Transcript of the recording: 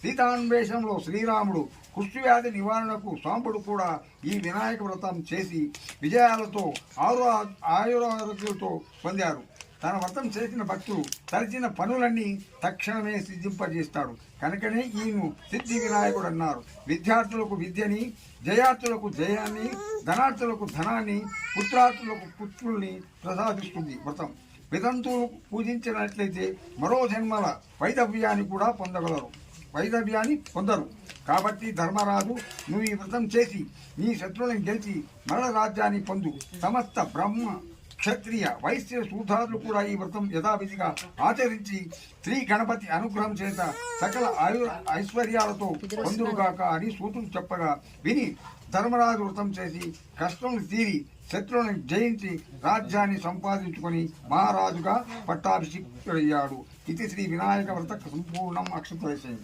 సీతాన్వేషంలో శ్రీరాముడు కుష్ఠవ్యాధి నివారణకు సాంబుడు కూడా ఈ వినాయక వ్రతం చేసి విజయాలతో ఆయురారోగ్యాలతో పొందారు. తన వ్రతం చేసిన భక్తులు తలచిన పనులన్నీ తక్షణమే సిద్ధింపజేస్తాడు. కనుకనే ఈయన సిద్ధి వినాయకుడు అన్నారు. విద్యార్థులకు విద్యని, జయార్థులకు జయాన్ని, ధనార్థులకు ధనాన్ని, పుత్రార్థులకు పుత్రుల్ని ప్రసాదిస్తుంది వ్రతం. వితంతువులు పూజించినట్లయితే మరో జన్మల వైదవ్యాన్ని కూడా పొందరు. కాబట్టి ధర్మరాజు, నువ్వు ఈ వ్రతం చేసి నీ శత్రువులను గెలిచి మరణ రాజ్యాన్ని పొందు. సమస్త బ్రహ్మ, క్షత్రియ, వైశ్య, శూద్రాదులు కూడా ఈ వ్రతం యథావిధిగా ఆచరించి శ్రీ గణపతి అనుగ్రహం చేత సకల ఐశ్వర్యాలతో పొందురుగాక అని సూతుడు చెప్పగా విని ధర్మరాజు వ్రతం చేసి కష్టములు తీరి శత్రువులను జయించి రాజ్యాన్ని సంపాదించుకొని మహారాజుగా పట్టాభిషిక్తుడయ్యాడు. ఇది శ్రీ వినాయక వ్రత సంపూర్ణం. అక్షతవైశేయం.